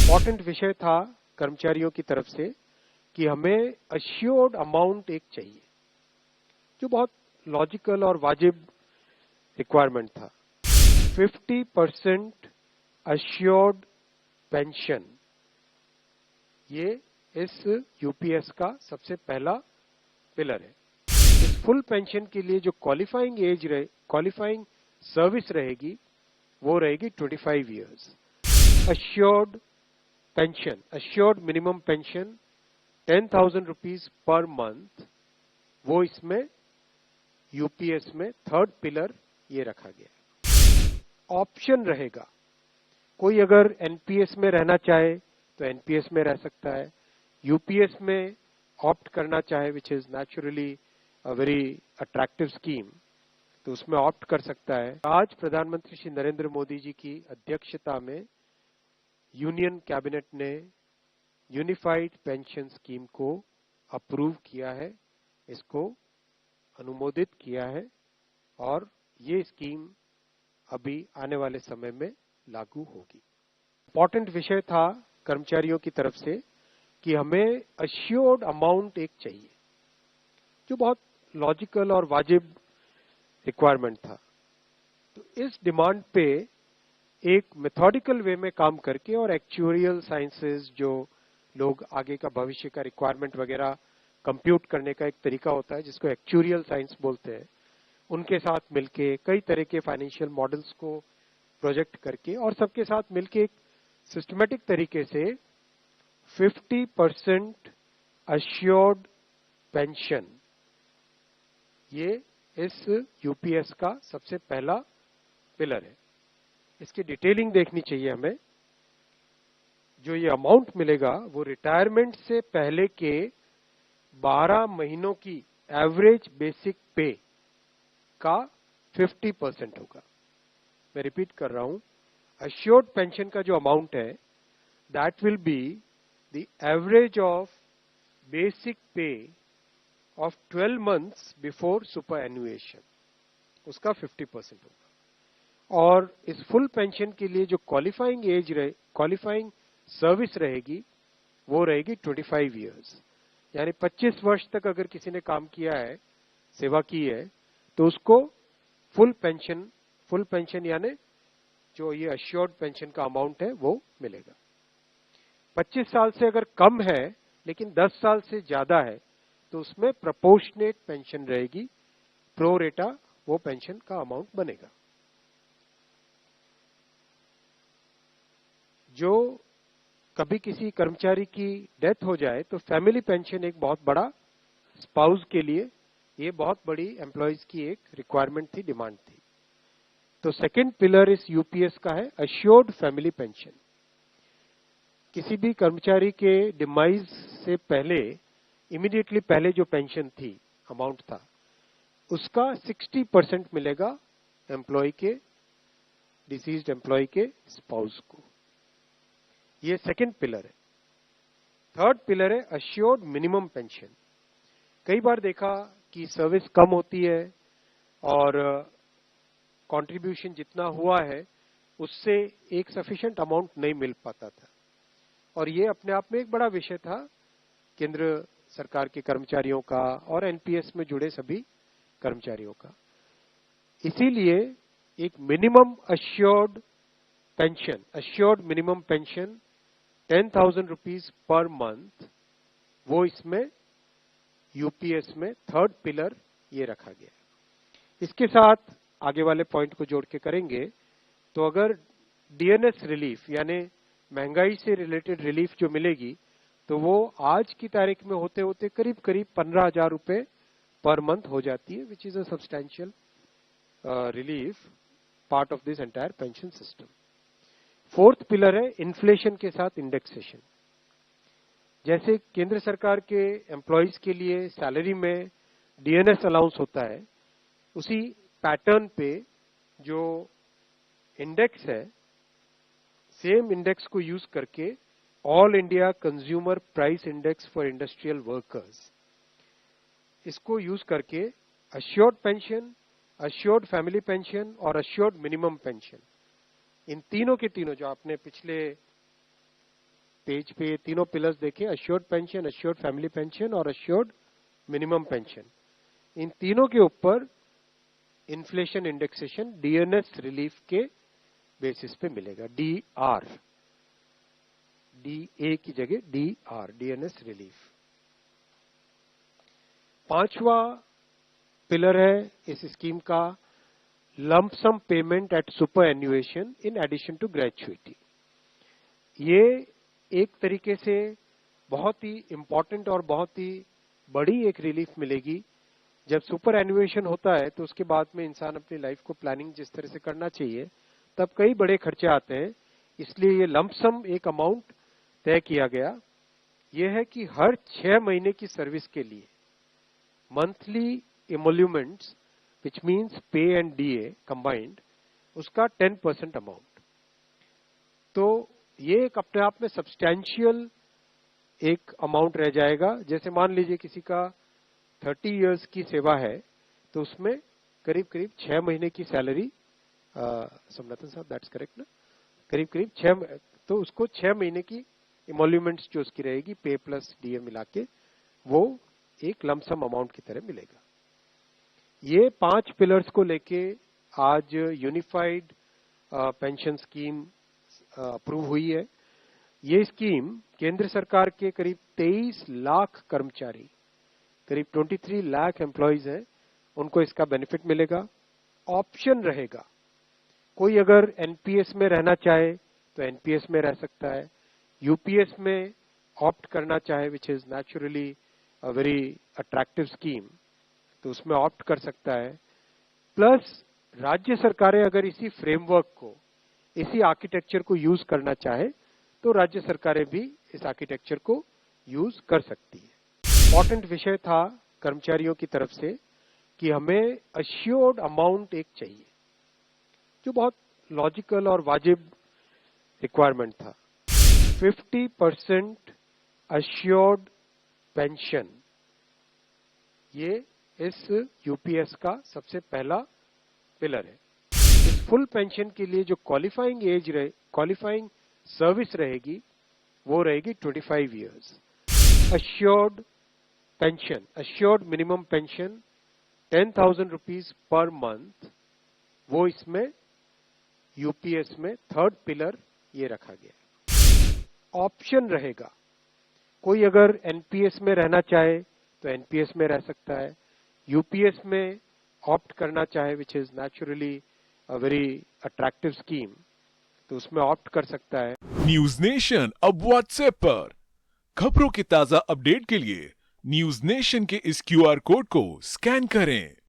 Important विषय था कर्मचारियों की तरफ से कि हमें अश्योर्ड अमाउंट एक चाहिए, जो बहुत लॉजिकल और वाजिब रिक्वायरमेंट था। 50% अश्योर्ड पेंशन, ये इस यूपीएस का सबसे पहला पिलर है। इस फुल पेंशन के लिए जो क्वालिफाइंग सर्विस रहेगी वो रहेगी 25 years. Assured pension, assured minimum pension 10,000 rupees per month, वो इसमें यूपीएस में थर्ड पिलर ये रखा गया है। ऑप्शन रहेगा, कोई अगर एनपीएस में रहना चाहे तो एनपीएस में रह सकता है, यूपीएस में ऑप्ट करना चाहे which is naturally a very attractive scheme, तो उसमें ऑप्ट कर सकता है। आज प्रधानमंत्री श्री नरेंद्र मोदी जी की अध्यक्षता में यूनियन कैबिनेट ने यूनिफाइड पेंशन स्कीम को अप्रूव किया है, इसको अनुमोदित किया है और ये स्कीम अभी आने वाले समय में लागू होगी। इम्पोर्टेंट विषय था कर्मचारियों की तरफ से कि हमें अश्योर्ड अमाउंट एक चाहिए, जो बहुत लॉजिकल और वाजिब रिक्वायरमेंट था। तो इस डिमांड पे एक मेथोडिकल वे में काम करके और एक्चुअरियल साइंसेस, जो लोग आगे का भविष्य का रिक्वायरमेंट वगैरह कंप्यूट करने का एक तरीका होता है जिसको एक्चुअरियल साइंस बोलते हैं, उनके साथ मिलके कई तरह के फाइनेंशियल मॉडल्स को प्रोजेक्ट करके और सबके साथ मिलके एक सिस्टमेटिक तरीके से 50% अश्योर्ड पेंशन, ये इस यूपीएस का सबसे पहला पिलर है। इसकी डिटेलिंग देखनी चाहिए हमें। जो ये अमाउंट मिलेगा वो रिटायरमेंट से पहले के 12 महीनों की एवरेज बेसिक पे का 50% होगा। मैं रिपीट कर रहा हूं, अश्योर्ड पेंशन का जो अमाउंट है that will be the average of basic पे ऑफ 12 मंथ्स बिफोर सुपर एनुएशन, उसका 50% होगा। और इस फुल पेंशन के लिए जो क्वालिफाइंग सर्विस रहेगी वो रहेगी 25 इयर्स, यानी 25 वर्ष तक अगर किसी ने काम किया है, सेवा की है, तो उसको फुल पेंशन यानी जो ये अश्योर्ड पेंशन का अमाउंट है वो मिलेगा। 25 साल से अगर कम है लेकिन 10 साल से ज्यादा है तो उसमें प्रोपोर्शनेट पेंशन रहेगी, प्रो रेटा वो पेंशन का अमाउंट बनेगा। जो कभी किसी कर्मचारी की डेथ हो जाए तो फैमिली पेंशन एक बहुत बड़ा, स्पाउस के लिए ये बहुत बड़ी एम्प्लॉयज की एक रिक्वायरमेंट थी, डिमांड थी। तो सेकंड पिलर इस यूपीएस का है अश्योर्ड फैमिली पेंशन। किसी भी कर्मचारी के डिमाइज से पहले, इमीडिएटली पहले जो पेंशन थी, अमाउंट था, उसका 60% मिलेगा एम्प्लॉय के, डिसीज्ड एम्प्लॉय के स्पाउस को। ये सेकंड पिलर है। थर्ड पिलर है अश्योर्ड मिनिमम पेंशन। कई बार देखा कि सर्विस कम होती है और कंट्रीब्यूशन जितना हुआ है उससे एक सफिशिएंट अमाउंट नहीं मिल पाता था, और ये अपने आप में एक बड़ा विषय था केंद्र सरकार के कर्मचारियों का और एनपीएस में जुड़े सभी कर्मचारियों का। इसीलिए एक minimum assured pension, assured minimum pension 10,000 rupees per month, वो इसमें यूपीएस में थर्ड पिलर ये रखा गया है। इसके साथ आगे वाले पॉइंट को जोड़ के करेंगे तो अगर डीएनएस रिलीफ यानी महंगाई से रिलेटेड रिलीफ जो मिलेगी तो वो आज की तारीख में होते होते करीब 15,000 रुपए पर मंथ हो जाती है, which is a substantial relief part of this entire pension system. Fourth pillar है इन्फ्लेशन के साथ इंडेक्सेशन। जैसे केंद्र सरकार के एम्प्लॉयज के लिए सैलरी में डीएनएस अलाउंस होता है, उसी पैटर्न पे जो इंडेक्स है, सेम इंडेक्स को यूज करके all India consumer price index for industrial workers, इसको यूज करके assured pension, assured family pension और अश्योर्ड मिनिमम पेंशन, इन तीनों के तीनों जो आपने पिछले पेज पे तीनों पिलर्स देखें, assured pension, assured family pension और अश्योर्ड मिनिमम पेंशन। इन तीनों के ऊपर इन्फ्लेशन इंडेक्सेशन डीएनएस रिलीफ के बेसिस पे मिलेगा, डीआर, डीए की जगह डीआर, डीएनएस रिलीफ। पांचवा पिलर है इस स्कीम का lump sum payment at superannuation in addition to gratuity. ये एक तरीके से बहुत ही इंपॉर्टेंट और बहुत ही बड़ी एक रिलीफ मिलेगी। जब सुपर एन्युएशन होता है तो उसके बाद में इंसान अपनी लाइफ को प्लानिंग जिस तरह से करना चाहिए तब कई बड़े खर्चे आते हैं, इसलिए ये लंप सम एक अमाउंट तय किया गया। यह है कि हर 6 महीने की सर्विस के लिए मंथली इमोल्यूमेंट्स विच मीन्स पे एंड डीए कंबाइंड, उसका 10% अमाउंट। तो ये एक अपने आप में सब्सटैंशियल एक अमाउंट रह जाएगा। जैसे मान लीजिए किसी का 30 इयर्स की सेवा है तो उसमें करीब करीब 6 महीने की सैलरी, सोमनाथन साहब दैट्स करेक्ट ना, करीब करीब 6, तो उसको 6 महीने की इमोल्यूमेंट्स जो उसकी रहेगी पे प्लस डीए मिला के वो एक लमसम अमाउंट की तरह मिलेगा। ये 5 पिलर्स को लेके आज यूनिफाइड पेंशन स्कीम अप्रूव हुई है। ये स्कीम केंद्र सरकार के करीब 23 लाख कर्मचारी, करीब 23 लाख एम्प्लॉइज हैं, उनको इसका बेनिफिट मिलेगा। ऑप्शन रहेगा, कोई अगर एनपीएस में रहना चाहे तो एनपीएस में रह सकता है, यूपीएस में ऑप्ट करना चाहे which is naturally a very attractive scheme तो उसमें ऑप्ट कर सकता है। प्लस राज्य सरकारें अगर इसी फ्रेमवर्क को, इसी आर्किटेक्चर को यूज करना चाहे तो राज्य सरकारें भी इस आर्किटेक्चर को यूज कर सकती है। इंपॉर्टेंट विषय था कर्मचारियों की तरफ से कि हमें अश्योर्ड अमाउंट एक चाहिए, जो बहुत लॉजिकल और वाजिब रिक्वायरमेंट था। 50% अश्योर्ड पेंशन, ये इस यूपीएस का सबसे पहला पिलर है। इस फुल पेंशन के लिए जो क्वालिफाइंग एज रहे, क्वालिफाइंग सर्विस रहेगी वो रहेगी 25 years. Assured pension, assured minimum pension 10,000 rupees per month, वो इसमें यूपीएस में थर्ड पिलर ये रखा गया। ऑप्शन रहेगा, कोई अगर एनपीएस में रहना चाहे तो एनपीएस में रह सकता है, यूपीएस में ऑप्ट करना चाहे which is naturally a very attractive scheme तो उसमें ऑप्ट कर सकता है। न्यूज नेशन अब व्हाट्सएप पर खबरों के ताजा अपडेट के लिए न्यूज नेशन के इस क्यूआर कोड को स्कैन करें।